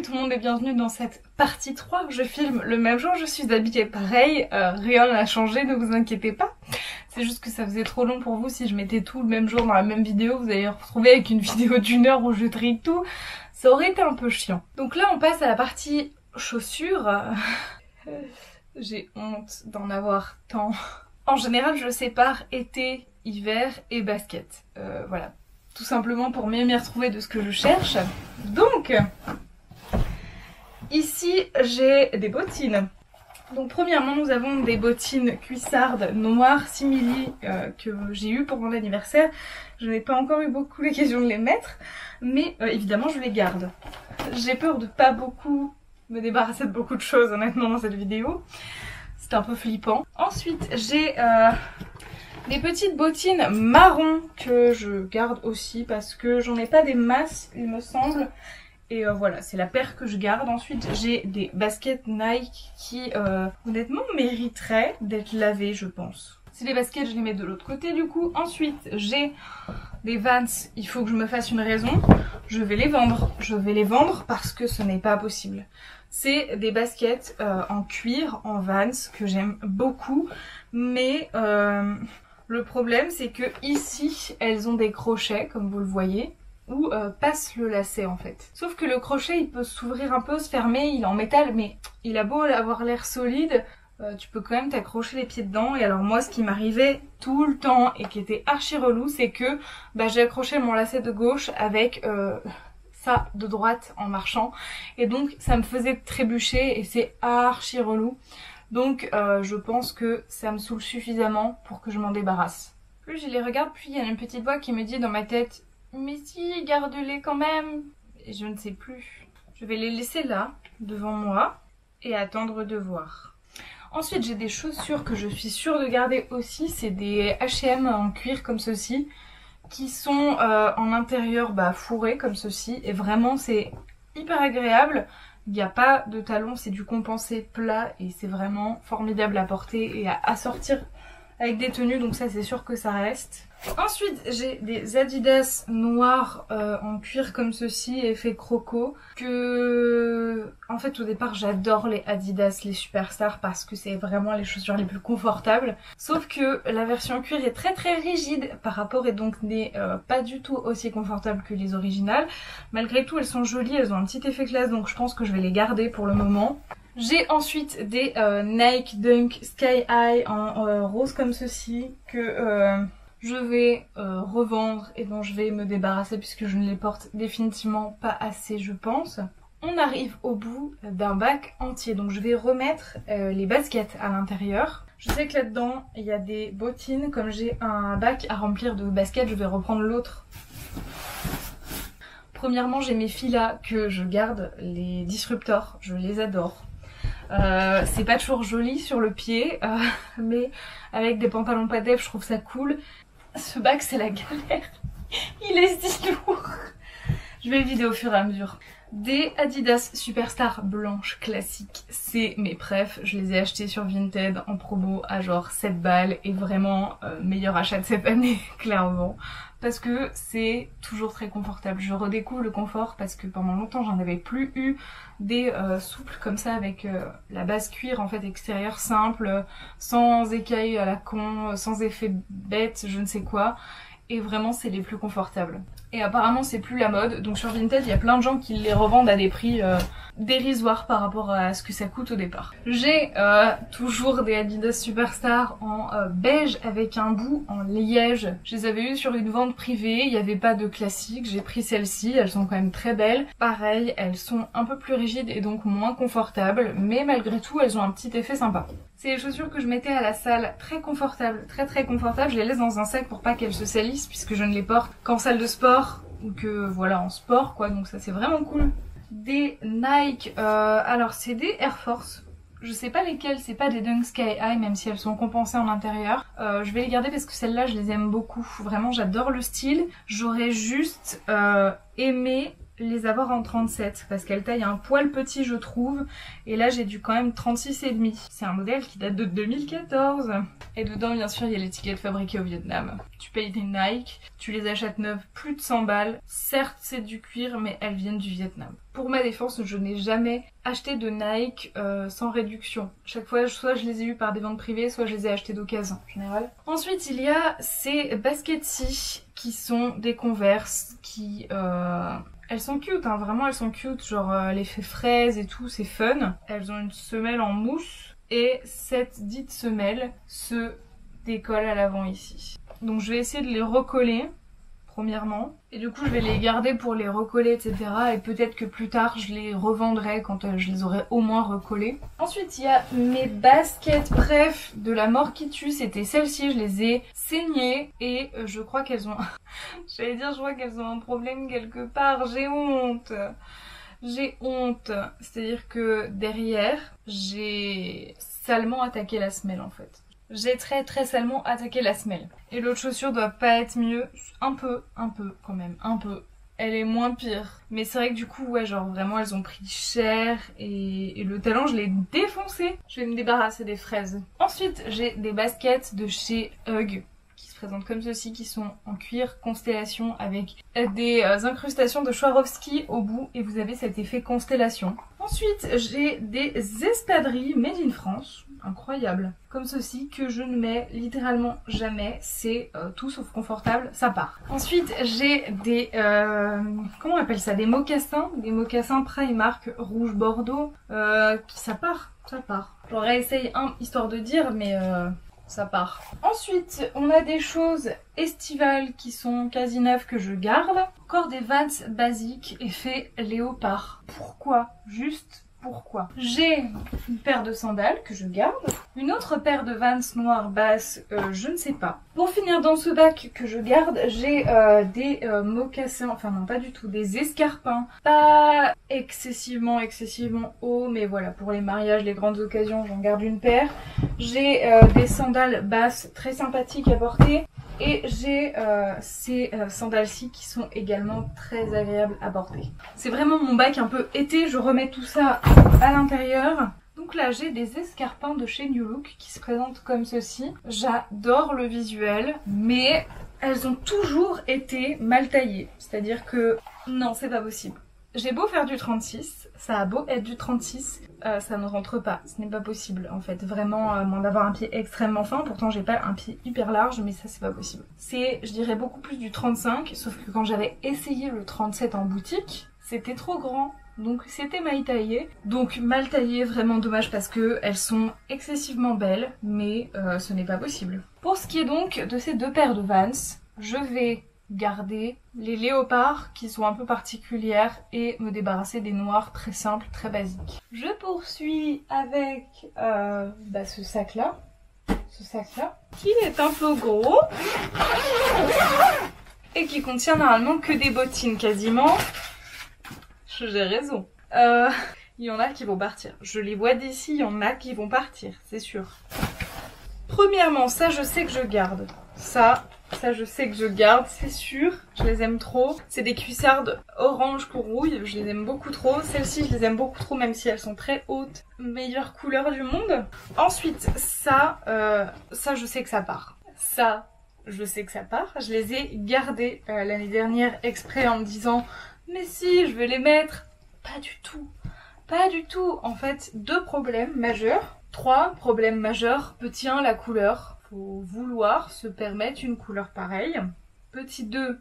tout le monde est bienvenu dans cette partie 3. Je filme le même jour, je suis habillée pareil, rien n'a changé, ne vous inquiétez pas. C'est juste que ça faisait trop long pour vous si je mettais tout le même jour dans la même vidéo, vous allez retrouver avec une vidéo d'1 heure où je trie tout, ça aurait été un peu chiant. Donc là on passe à la partie chaussures. J'ai honte d'en avoir tant. En général je sépare été, hiver et basket. Voilà. Tout simplement pour mieux m'y retrouver de ce que je cherche. Donc, ici j'ai des bottines. Donc premièrement nous avons des bottines cuissardes noires simili que j'ai eu pour mon anniversaire. Je n'ai pas encore eu beaucoup l'occasion de les mettre, mais évidemment je les garde. J'ai peur de pas beaucoup me débarrasser de beaucoup de choses honnêtement dans cette vidéo. C'est un peu flippant. Ensuite j'ai des petites bottines marron que je garde aussi parce que j'en ai pas des masses il me semble. Et voilà, c'est la paire que je garde. Ensuite j'ai des baskets Nike qui honnêtement mériteraient d'être lavées je pense. C'est les baskets, je les mets de l'autre côté du coup. Ensuite j'ai des Vans, il faut que je me fasse une raison. Je vais les vendre. Je vais les vendre parce que ce n'est pas possible. C'est des baskets en cuir, en Vans que j'aime beaucoup. Mais le problème c'est que ici elles ont des crochets comme vous le voyez où passe le lacet en fait. Sauf que le crochet il peut s'ouvrir un peu, se fermer, il est en métal mais il a beau avoir l'air solide, tu peux quand même t'accrocher les pieds dedans. Et alors moi ce qui m'arrivait tout le temps et qui était archi relou c'est que j'ai accroché mon lacet de gauche avec ça de droite en marchant et donc ça me faisait trébucher et c'est archi relou. Donc je pense que ça me saoule suffisamment pour que je m'en débarrasse. Plus je les regarde, puis il y a une petite voix qui me dit dans ma tête « Mais si, garde-les quand même !» Et je ne sais plus. Je vais les laisser là, devant moi, et attendre de voir. Ensuite j'ai des chaussures que je suis sûre de garder aussi. C'est des H&M en cuir comme ceci, qui sont en intérieur fourrés comme ceci. Et vraiment c'est hyper agréable. Il n'y a pas de talons, c'est du compensé plat et c'est vraiment formidable à porter et à assortir avec des tenues, donc ça c'est sûr que ça reste. Ensuite j'ai des Adidas noirs en cuir comme ceci, effet croco, que en fait au départ j'adore les Adidas, les Superstar parce que c'est vraiment les chaussures les plus confortables. Sauf que la version cuir est très très rigide par rapport et donc n'est pas du tout aussi confortable que les originales. Malgré tout elles sont jolies, elles ont un petit effet classe donc je pense que je vais les garder pour le moment. J'ai ensuite des Nike Dunk Sky High en rose comme ceci que je vais revendre et dont je vais me débarrasser puisque je ne les porte définitivement pas assez je pense. On arrive au bout d'un bac entier donc je vais remettre les baskets à l'intérieur. Je sais que là-dedans il y a des bottines, comme j'ai un bac à remplir de baskets je vais reprendre l'autre. Premièrement j'ai mes Fila que je garde, les Disruptor, je les adore. C'est pas toujours joli sur le pied mais avec des pantalons pas def je trouve ça cool. Ce bac c'est la galère, il est si lourd. Je vais le vider au fur et à mesure. Des Adidas Superstar blanches classiques, c'est mes préf, je les ai achetés sur Vinted en promo à genre 7 balles et vraiment meilleur achat de cette année clairement. Parce que c'est toujours très confortable. Je redécouvre le confort parce que pendant longtemps j'en avais plus eu des souples comme ça avec la base cuir en fait extérieure simple, sans écailles à la con, sans effet bête, je ne sais quoi. Et vraiment c'est les plus confortables. Et apparemment c'est plus la mode, donc sur Vinted il y a plein de gens qui les revendent à des prix dérisoires par rapport à ce que ça coûte au départ. J'ai toujours des Adidas Superstar en beige avec un bout en liège. Je les avais eu sur une vente privée, il n'y avait pas de classique, j'ai pris celles-ci, elles sont quand même très belles. Pareil, elles sont un peu plus rigides et donc moins confortables, mais malgré tout elles ont un petit effet sympa. C'est les chaussures que je mettais à la salle, très confortables, très confortables. Je les laisse dans un sac pour pas qu'elles se salissent puisque je ne les porte qu'en salle de sport ou que voilà en sport quoi, donc ça c'est vraiment cool. Des Nike, alors c'est des Air Force. Je sais pas lesquelles, c'est pas des Dunk Sky High même si elles sont compensées en intérieur. Je vais les garder parce que celles-là je les aime beaucoup. Vraiment j'adore le style. J'aurais juste aimé les avoir en 37 parce qu'elle taille un poil petit je trouve. Et là j'ai dû quand même 36,5. C'est un modèle qui date de 2014. Et dedans bien sûr il y a l'étiquette fabriquée au Vietnam. Tu payes des Nike, tu les achètes neuves plus de 100 balles. Certes c'est du cuir mais elles viennent du Vietnam. Pour ma défense, je n'ai jamais acheté de Nike sans réduction. Chaque fois, soit je les ai eus par des ventes privées, soit je les ai achetés d'occasion en général. Ensuite, il y a ces baskets-ci qui sont des Converse qui... elles sont cute, hein, vraiment elles sont cute, genre l'effet fraise et tout, c'est fun. Elles ont une semelle en mousse et cette dite semelle se décolle à l'avant ici. Donc je vais essayer de les recoller. Premièrement, et du coup je vais les garder pour les recoller etc, et peut-être que plus tard je les revendrai quand je les aurai au moins recollés. Ensuite il y a mes baskets bref de la mort qui tue, c'était celles-ci, je les ai saignées et je crois qu'elles ont j'allais dire je crois qu'elles ont un problème quelque part, j'ai honte. J'ai honte, c'est-à-dire que derrière j'ai salement attaqué la semelle en fait. J'ai très salement attaqué la semelle. Et l'autre chaussure doit pas être mieux. Un peu quand même, un peu. Elle est moins pire. Mais c'est vrai que du coup, ouais, genre vraiment elles ont pris cher et le talon je l'ai défoncé. Je vais me débarrasser des fraises. Ensuite, j'ai des baskets de chez Hug qui se présentent comme ceci, qui sont en cuir constellation avec des incrustations de Swarovski au bout et vous avez cet effet constellation. Ensuite, j'ai des espadrilles made in France. Incroyable, comme ceci que je ne mets littéralement jamais, c'est tout sauf confortable, ça part. Ensuite j'ai des, comment on appelle ça, des mocassins Primark rouge bordeaux, ça part. J'aurais essayé un histoire de dire mais ça part. Ensuite on a des choses estivales qui sont quasi neuves que je garde. Encore des Vans basiques effet léopard. Pourquoi? Juste pourquoi? J'ai une paire de sandales que je garde, une autre paire de Vans noires basses, je ne sais pas. Pour finir dans ce bac que je garde, j'ai des mocassins, enfin non pas du tout, des escarpins, pas excessivement hauts, mais voilà, pour les mariages, les grandes occasions, j'en garde une paire. J'ai des sandales basses très sympathiques à porter. Et j'ai ces sandales-ci qui sont également très agréables à porter. C'est vraiment mon bac un peu été, je remets tout ça à l'intérieur. Donc là j'ai des escarpins de chez New Look qui se présentent comme ceci. J'adore le visuel, mais elles ont toujours été mal taillées. C'est-à-dire que non, c'est pas possible. J'ai beau faire du 36, ça a beau être du 36, ça ne rentre pas, ce n'est pas possible en fait, vraiment moins d'avoir un pied extrêmement fin, pourtant j'ai pas un pied hyper large mais ça c'est pas possible. C'est, je dirais beaucoup plus du 35, sauf que quand j'avais essayé le 37 en boutique, c'était trop grand, donc c'était mal taillé. Donc mal taillé, vraiment dommage parce que elles sont excessivement belles, mais ce n'est pas possible. Pour ce qui est donc de ces deux paires de Vans, je vais garder les léopards qui sont un peu particulières et me débarrasser des noirs très simples, très basiques. Je poursuis avec ce sac là qui est un peu gros et qui contient normalement que des bottines quasiment. J'ai raison. Il y en a qui vont partir. Je les vois d'ici, il y en a qui vont partir, c'est sûr. Premièrement, ça je sais que je garde. Ça je sais que je garde, c'est sûr. Je les aime trop. C'est des cuissardes orange courrouille. Je les aime beaucoup trop. Celles-ci, je les aime beaucoup trop, même si elles sont très hautes. Meilleure couleur du monde. Ensuite, ça je sais que ça part. Ça, je sais que ça part. Je les ai gardées l'année dernière exprès en me disant « Mais si, je vais les mettre ». Pas du tout. Pas du tout. En fait, 2 problèmes majeurs. 3 problèmes majeurs. Petit 1, la couleur. Faut vouloir se permettre une couleur pareille. Petit 2,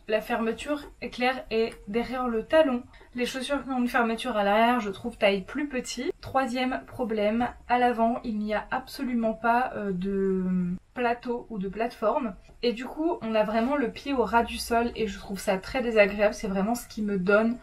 la fermeture éclair est derrière le talon. Les chaussures qui ont une fermeture à l'arrière, je trouve taille plus petit. 3e problème, à l'avant, il n'y a absolument pas de plateau ou de plateforme. Et du coup, on a vraiment le pied au ras du sol et je trouve ça très désagréable. C'est vraiment ce qui me donne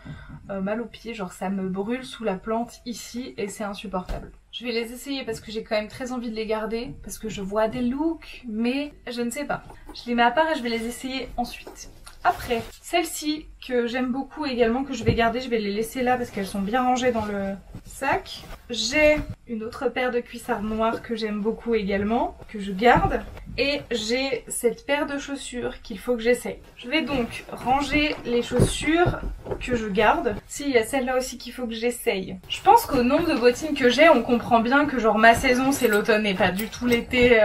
mal au pied. Genre ça me brûle sous la plante ici et c'est insupportable. Je vais les essayer parce que j'ai quand même très envie de les garder. Parce que je vois des looks, mais je ne sais pas. Je les mets à part et je vais les essayer ensuite. Après, celles-ci que j'aime beaucoup également, que je vais garder, je vais les laisser là parce qu'elles sont bien rangées dans le sac. J'ai une autre paire de cuissardes noires que j'aime beaucoup également, que je garde. Et j'ai cette paire de chaussures qu'il faut que j'essaye. Je vais donc ranger les chaussures que je garde. Si, il y a celle-là aussi qu'il faut que j'essaye. Je pense qu'au nombre de bottines que j'ai, on comprend bien que genre ma saison c'est l'automne et pas du tout l'été.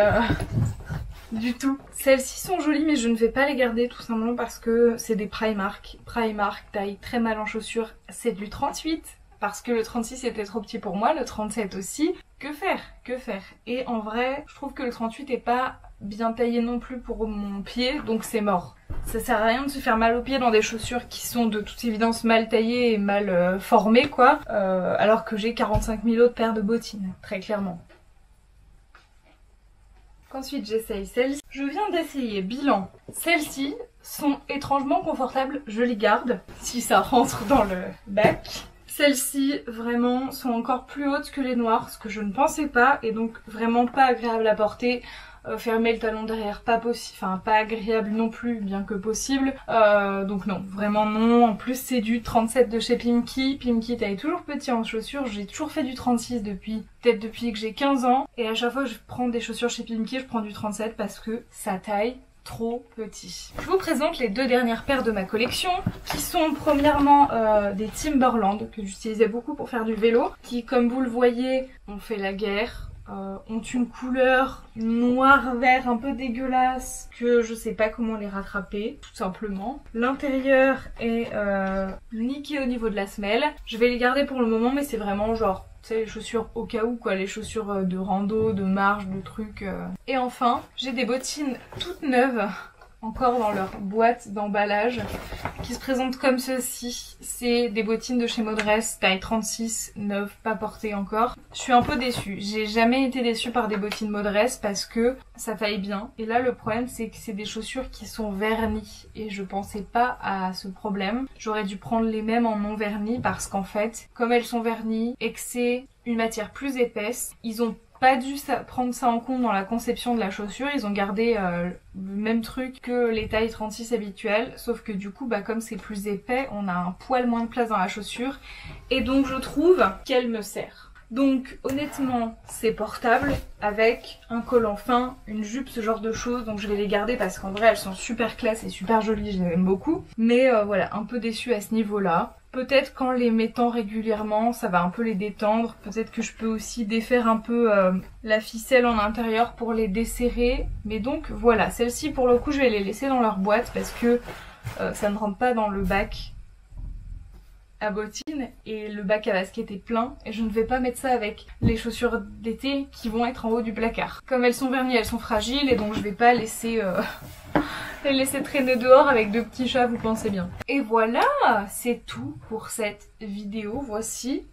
Du tout. Celles-ci sont jolies mais je ne vais pas les garder tout simplement parce que c'est des Primark. Primark taille très mal en chaussures, c'est du 38. Parce que le 36 était trop petit pour moi, le 37 aussi. Que faire? Que faire? Et en vrai, je trouve que le 38 est pas bien taillé non plus pour mon pied, donc c'est mort. Ça sert à rien de se faire mal aux pieds dans des chaussures qui sont de toute évidence mal taillées et mal formées quoi, alors que j'ai 45 000 autres paires de bottines, très clairement. Ensuite j'essaye celles-ci. Je viens d'essayer bilan. Celles-ci sont étrangement confortables, je les garde si ça rentre dans le bac. Celles-ci vraiment sont encore plus hautes que les noires, ce que je ne pensais pas et donc vraiment pas agréable à porter. Fermer le talon derrière, pas possible, enfin pas agréable non plus, bien que possible. Donc non, vraiment non. En plus c'est du 37 de chez Pimkie. Pimkie taille toujours petit en chaussures. J'ai toujours fait du 36 peut-être depuis que j'ai 15 ans. Et à chaque fois que je prends des chaussures chez Pimkie, je prends du 37 parce que ça taille trop petit. Je vous présente les deux dernières paires de ma collection qui sont premièrement des Timberland que j'utilisais beaucoup pour faire du vélo, qui comme vous le voyez ont fait la guerre. Ont une couleur noir-vert un peu dégueulasse que je sais pas comment les rattraper tout simplement. L'intérieur est niqué au niveau de la semelle. Je vais les garder pour le moment mais c'est vraiment genre tu sais les chaussures au cas où quoi, les chaussures de rando, de marche, de trucs. Et enfin j'ai des bottines toutes neuves encore dans leur boîte d'emballage qui se présentent comme ceci. C'est des bottines de chez Modress, taille 36, neuves, pas portées encore. Je suis un peu déçue. J'ai jamais été déçue par des bottines Modress parce que ça taille bien. Et là le problème c'est que c'est des chaussures qui sont vernies et je pensais pas à ce problème. J'aurais dû prendre les mêmes en non vernis parce qu'en fait, comme elles sont vernies et que c'est une matière plus épaisse, ils ont pas dû prendre ça en compte dans la conception de la chaussure, ils ont gardé le même truc que les tailles 36 habituelles, sauf que du coup comme c'est plus épais, on a un poil moins de place dans la chaussure et donc je trouve qu'elle me sert. Donc honnêtement c'est portable avec un collant fin, une jupe, ce genre de choses, donc je vais les garder parce qu'en vrai elles sont super classe et super jolies, je les aime beaucoup. Mais voilà, un peu déçue à ce niveau-là. Peut-être qu'en les mettant régulièrement, ça va un peu les détendre. Peut-être que je peux aussi défaire un peu la ficelle en intérieur pour les desserrer. Mais donc voilà, celles-ci pour le coup je vais les laisser dans leur boîte parce que ça ne rentre pas dans le bac à bottines et le bac à basket est plein et je ne vais pas mettre ça avec les chaussures d'été qui vont être en haut du placard. Comme elles sont vernies, elles sont fragiles et donc je vais pas laisser les laisser traîner dehors avec deux petits chats, vous pensez bien. Et voilà, c'est tout pour cette vidéo. Voici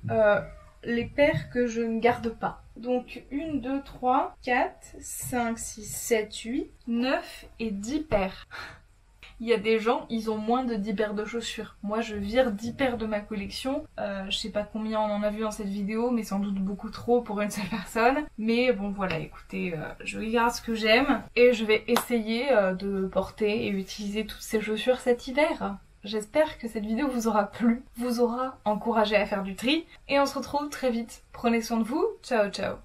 les paires que je ne garde pas. Donc 1, 2, 3, 4, 5, 6, 7, 8, 9 et 10 paires. Il y a des gens, ils ont moins de 10 paires de chaussures. Moi, je vire 10 paires de ma collection. Je sais pas combien on en a vu dans cette vidéo, mais sans doute beaucoup trop pour une seule personne. Mais bon, voilà, écoutez, je regarde ce que j'aime et je vais essayer de porter et utiliser toutes ces chaussures cet hiver. J'espère que cette vidéo vous aura plu, vous aura encouragé à faire du tri. Et on se retrouve très vite. Prenez soin de vous. Ciao, ciao.